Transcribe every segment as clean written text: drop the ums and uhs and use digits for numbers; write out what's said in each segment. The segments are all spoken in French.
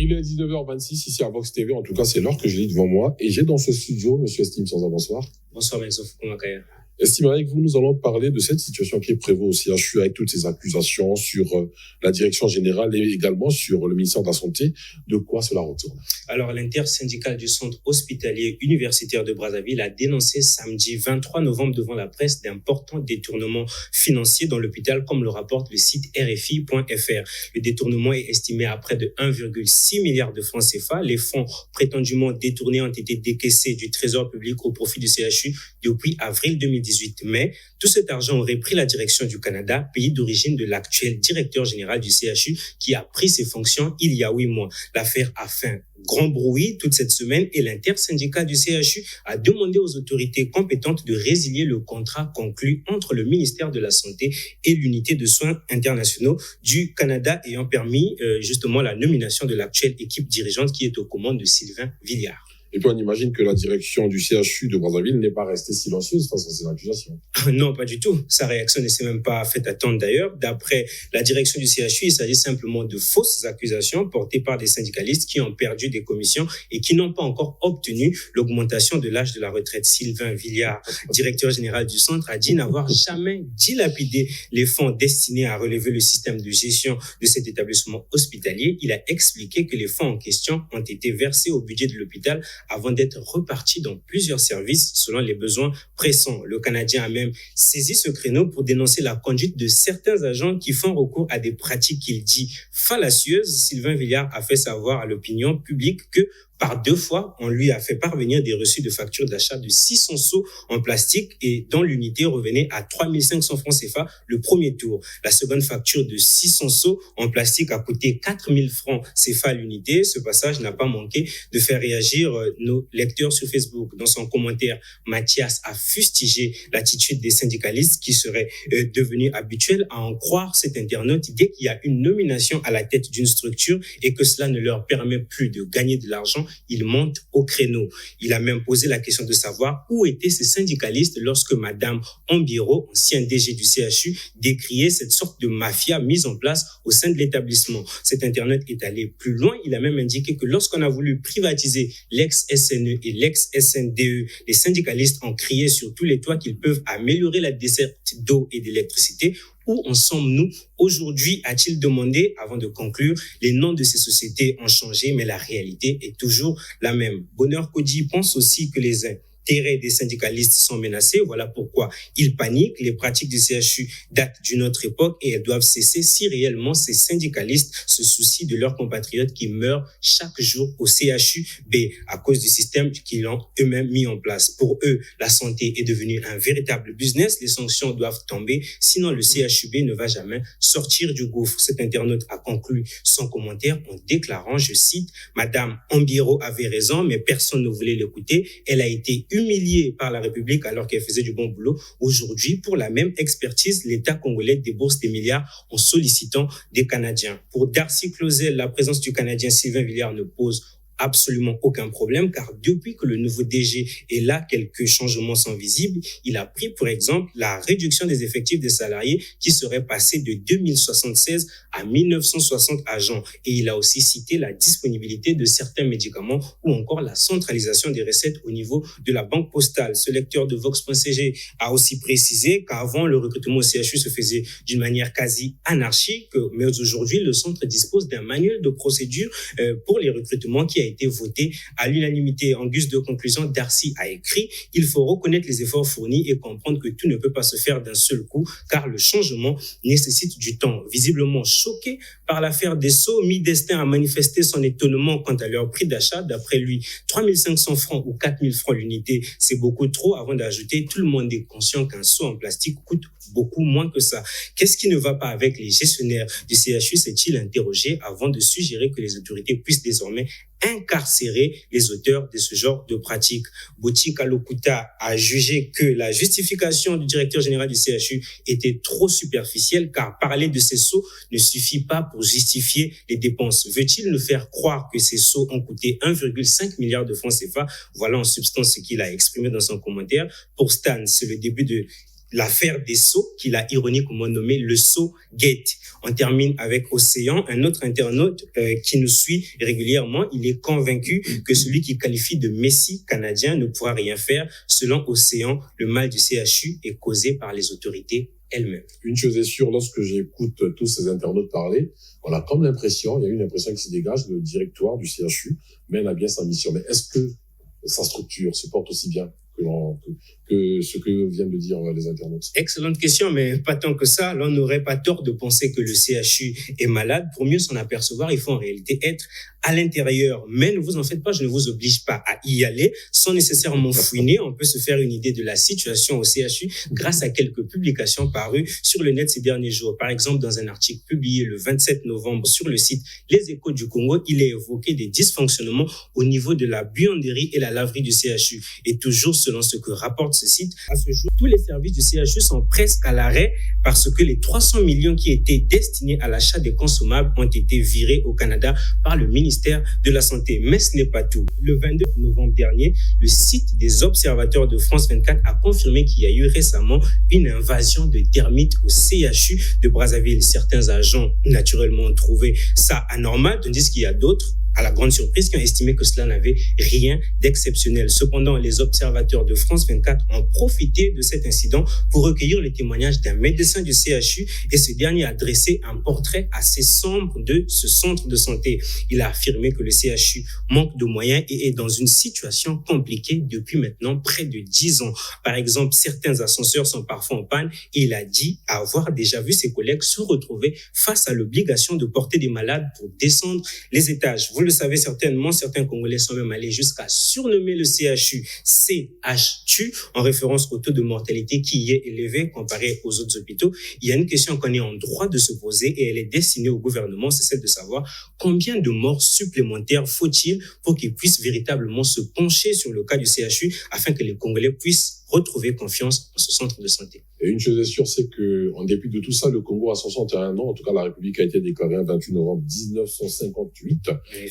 Il est 19h26 ici à Vox TV. En tout cas, c'est l'heure que je lis devant moi. Et j'ai dans ce studio M. Estime Sanza. Bonsoir. Bonsoir, M. Foukomakaya. Estime, avec vous, nous allons parler de cette situation qui prévaut au CHU avec toutes ces accusations sur la direction générale et également sur le ministère de la Santé. De quoi cela retourne? Alors, l'intersyndicale du centre hospitalier universitaire de Brazzaville a dénoncé samedi 23 novembre devant la presse d'importants détournements financiers dans l'hôpital, comme le rapporte le site RFI.fr. Le détournement est estimé à près de 1,6 milliard de francs CFA. Les fonds prétendument détournés ont été décaissés du trésor public au profit du CHU depuis avril 2018. Mais tout cet argent aurait pris la direction du Canada, pays d'origine de l'actuel directeur général du CHU qui a pris ses fonctions il y a 8 mois. L'affaire a fait grand bruit toute cette semaine et l'intersyndicat du CHU a demandé aux autorités compétentes de résilier le contrat conclu entre le ministère de la Santé et l'unité de soins internationaux du Canada ayant permis justement la nomination de l'actuelle équipe dirigeante qui est aux commandes de Sylvain Villiard. Et puis on imagine que la direction du CHU de Brazzaville n'est pas restée silencieuse face à ces accusations. Non, pas du tout. Sa réaction ne s'est même pas faite attendre d'ailleurs. D'après la direction du CHU, il s'agit simplement de fausses accusations portées par des syndicalistes qui ont perdu des commissions et qui n'ont pas encore obtenu l'augmentation de l'âge de la retraite. Sylvain Villiard, directeur général du centre, a dit n'avoir jamais dilapidé les fonds destinés à relever le système de gestion de cet établissement hospitalier. Il a expliqué que les fonds en question ont été versés au budget de l'hôpital avant d'être repartis dans plusieurs services selon les besoins pressants. Le Canadien a même saisi ce créneau pour dénoncer la conduite de certains agents qui font recours à des pratiques qu'il dit fallacieuses. Sylvain Villiard a fait savoir à l'opinion publique que par 2 fois, on lui a fait parvenir des reçus de facture d'achat de 600 seaux en plastique et dont l'unité revenait à 3500 francs CFA le premier tour. La seconde facture de 600 seaux en plastique a coûté 4000 francs CFA à l'unité. Ce passage n'a pas manqué de faire réagir nos lecteurs sur Facebook. Dans son commentaire, Mathias a fustigé l'attitude des syndicalistes qui serait devenue habituelle à en croire cet internaute dès qu'il y a une nomination à la tête d'une structure et que cela ne leur permet plus de gagner de l'argent. Il monte au créneau. Il a même posé la question de savoir où étaient ces syndicalistes lorsque Madame Ambiro, ancien DG du CHU, décriait cette sorte de mafia mise en place au sein de l'établissement. Cet internaute est allé plus loin. Il a même indiqué que lorsqu'on a voulu privatiser l'ex-SNE et l'ex-SNDE, les syndicalistes ont crié sur tous les toits qu'ils peuvent améliorer la desserte d'eau et d'électricité. Où en sommes-nous aujourd'hui, a-t-il demandé avant de conclure. Les noms de ces sociétés ont changé, mais la réalité est toujours la même. Bonheur Kodji pense aussi que les intérêts des syndicalistes sont menacés. Voilà pourquoi ils paniquent. Les pratiques du CHU datent d'une autre époque et elles doivent cesser si réellement ces syndicalistes se soucient de leurs compatriotes qui meurent chaque jour au CHUB à cause du système qu'ils ont eux-mêmes mis en place. Pour eux, la santé est devenue un véritable business. Les sanctions doivent tomber, sinon le CHUB ne va jamais sortir du gouffre. Cet internaute a conclu son commentaire en déclarant, je cite, « Madame Ambiro avait raison, mais personne ne voulait l'écouter. Elle a été humiliée par la République alors qu'elle faisait du bon boulot. Aujourd'hui, pour la même expertise, l'État congolais débourse des milliards en sollicitant des Canadiens. » Pour Darcy Clausel, la présence du Canadien Sylvain Villiard ne pose absolument aucun problème car depuis que le nouveau DG est là, quelques changements sont visibles. Il a pris pour exemple la réduction des effectifs des salariés qui serait passé de 2076 à 1960 agents et il a aussi cité la disponibilité de certains médicaments ou encore la centralisation des recettes au niveau de la banque postale. Ce lecteur de Vox.cg a aussi précisé qu'avant le recrutement au CHU se faisait d'une manière quasi anarchique, mais aujourd'hui le centre dispose d'un manuel de procédure pour les recrutements qui a été voté à l'unanimité. En guise de conclusion, Darcy a écrit « Il faut reconnaître les efforts fournis et comprendre que tout ne peut pas se faire d'un seul coup car le changement nécessite du temps. » Visiblement choqué par l'affaire des Sceaux, Mi-Destin a manifesté son étonnement quant à leur prix d'achat. D'après lui, 3500 francs ou 4000 francs l'unité, c'est beaucoup trop. Avant d'ajouter, tout le monde est conscient qu'un seau en plastique coûte beaucoup moins que ça. Qu'est-ce qui ne va pas avec les gestionnaires du CHU, s'est-il interrogé avant de suggérer que les autorités puissent désormais incarcérer les auteurs de ce genre de pratiques. Boti Kalokuta a jugé que la justification du directeur général du CHU était trop superficielle car parler de ces sceaux ne suffit pas pour justifier les dépenses. Veut-il nous faire croire que ces sceaux ont coûté 1,5 milliard de francs CFA? Voilà en substance ce qu'il a exprimé dans son commentaire. Pour Stan, c'est le début de l'affaire des Sceaux, qu'il a ironiquement nommé le Sceaux Gate. On termine avec Océan, un autre internaute qui nous suit régulièrement. Il est convaincu que celui qui qualifie de Messi canadien ne pourra rien faire. Selon Océan, le mal du CHU est causé par les autorités elles-mêmes. Une chose est sûre, lorsque j'écoute tous ces internautes parler, on a comme l'impression, il y a une impression qui se dégage, le directoire du CHU mène à bien sa mission. Mais est-ce que sa structure se porte aussi bien que ce que viennent de dire les internautes? Excellente question, mais pas tant que ça. L'on n'aurait pas tort de penser que le CHU est malade. Pour mieux s'en apercevoir, il faut en réalité être à l'intérieur. Mais ne vous en faites pas, je ne vous oblige pas à y aller sans nécessairement fouiner. On peut se faire une idée de la situation au CHU grâce à quelques publications parues sur le net ces derniers jours. Par exemple, dans un article publié le 27 novembre sur le site Les Échos du Congo, il est évoqué des dysfonctionnements au niveau de la buanderie et la laverie du CHU. Et toujours selon ce que rapporte ce site, à ce jour, tous les services du CHU sont presque à l'arrêt parce que les 300 millions qui étaient destinés à l'achat des consommables ont été virés au Canada par le ministère de la Santé. Mais ce n'est pas tout. Le 22 novembre dernier, le site des observateurs de France 24 a confirmé qu'il y a eu récemment une invasion de termites au CHU de Brazzaville. Certains agents, naturellement, ont trouvé ça anormal, tandis qu'il y a d'autres, à la grande surprise, qui ont estimé que cela n'avait rien d'exceptionnel. Cependant, les observateurs de France 24 ont profité de cet incident pour recueillir les témoignages d'un médecin du CHU et ce dernier a dressé un portrait assez sombre de ce centre de santé. Il a affirmé que le CHU manque de moyens et est dans une situation compliquée depuis maintenant près de 10 ans. Par exemple, certains ascenseurs sont parfois en panne et il a dit avoir déjà vu ses collègues se retrouver face à l'obligation de porter des malades pour descendre les étages. Vous le savez certainement, certains Congolais sont même allés jusqu'à surnommer le CHU CHTU en référence au taux de mortalité qui y est élevé comparé aux autres hôpitaux. Il y a une question qu'on est en droit de se poser et elle est destinée au gouvernement, c'est celle de savoir combien de morts supplémentaires faut-il pour qu'ils puissent véritablement se pencher sur le cas du CHU afin que les Congolais puissent retrouver confiance en ce centre de santé. Et une chose est sûre, c'est que, en dépit de tout ça, le Congo a 61 ans. En tout cas, la République a été déclarée le 28 novembre 1958.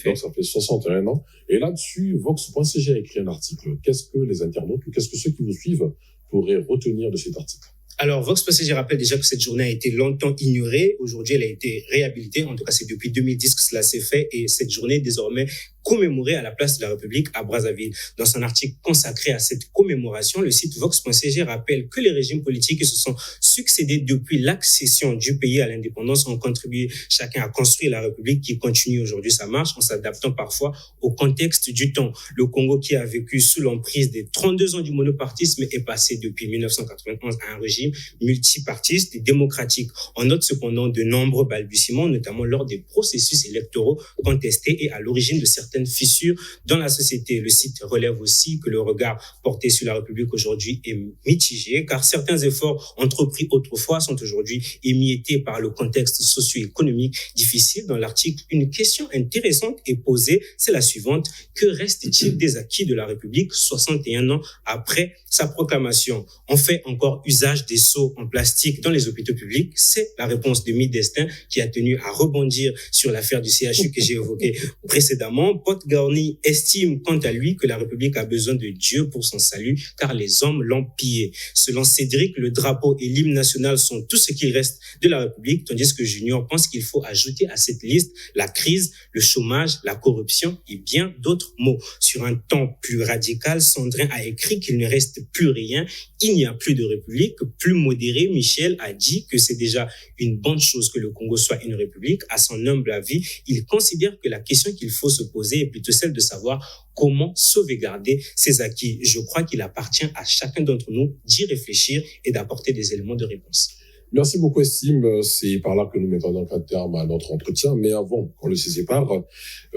Donc, ça fait 61 ans. Et là-dessus, Vox.cg a écrit un article. Qu'est-ce que les internautes ou qu'est-ce que ceux qui vous suivent pourraient retenir de cet article? Alors, Vox.cg rappelle déjà que cette journée a été longtemps ignorée. Aujourd'hui, elle a été réhabilitée. En tout cas, c'est depuis 2010 que cela s'est fait. Et cette journée, désormais, commémorée à la place de la République à Brazzaville. Dans son article consacré à cette commémoration, le site Vox.cg rappelle que les régimes politiques qui se sont succédés depuis l'accession du pays à l'indépendance ont contribué chacun à construire la République qui continue aujourd'hui sa marche en s'adaptant parfois au contexte du temps. Le Congo, qui a vécu sous l'emprise des 32 ans du monopartisme, est passé depuis 1991 à un régime multipartiste et démocratique. On note cependant de nombreux balbutiements, notamment lors des processus électoraux contestés et à l'origine de certaines fissures dans la société. Le site relève aussi que le regard porté sur la République aujourd'hui est mitigé, car certains efforts entrepris autrefois sont aujourd'hui émiettés par le contexte socio-économique difficile. Dans l'article, une question intéressante est posée, c'est la suivante: que reste-t-il des acquis de la République 61 ans après sa proclamation? On fait encore usage des seaux en plastique dans les hôpitaux publics? C'est la réponse de Mi-Destin qui a tenu à rebondir sur l'affaire du CHU que j'ai évoquée précédemment. Podgorny estime quant à lui que la République a besoin de Dieu pour son salut, car les hommes l'ont pillé. Selon Cédric, le drapeau et l'hymne national sont tout ce qu'il reste de la République, tandis que Junior pense qu'il faut ajouter à cette liste la crise, le chômage, la corruption et bien d'autres mots. Sur un ton plus radical, Sandrin a écrit qu'il ne reste plus rien, il n'y a plus de République. Plus modéré, Michel a dit que c'est déjà une bonne chose que le Congo soit une République. À son humble avis, il considère que la question qu'il faut se poser est plutôt celle de savoir comment sauvegarder ses acquis. Je crois qu'il appartient à chacun d'entre nous d'y réfléchir et d'apporter des éléments de réponse. Merci beaucoup, Estime. C'est par là que nous mettons donc un terme à notre entretien. Mais avant qu'on ne se sépare,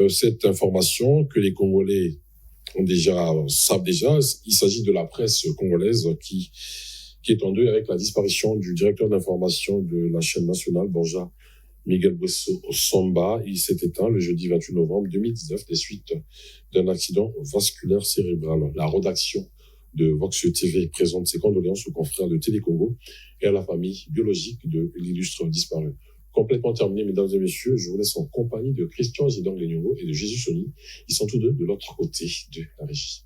cette information que les Congolais savent déjà, il s'agit de la presse congolaise qui est en deuil avec la disparition du directeur d'information de la chaîne nationale, Borja Miguel Buesso Samba. Il s'est éteint le jeudi 28 novembre 2019 des suites d'un accident vasculaire cérébral. La rédaction de Vox TV présente ses condoléances aux confrères de Télé Congo et à la famille biologique de l'illustre disparu. Complètement terminé, mesdames et messieurs, je vous laisse en compagnie de Christian Zidane-Lenyongo et de Jésus Sony. Ils sont tous deux de l'autre côté de la régie.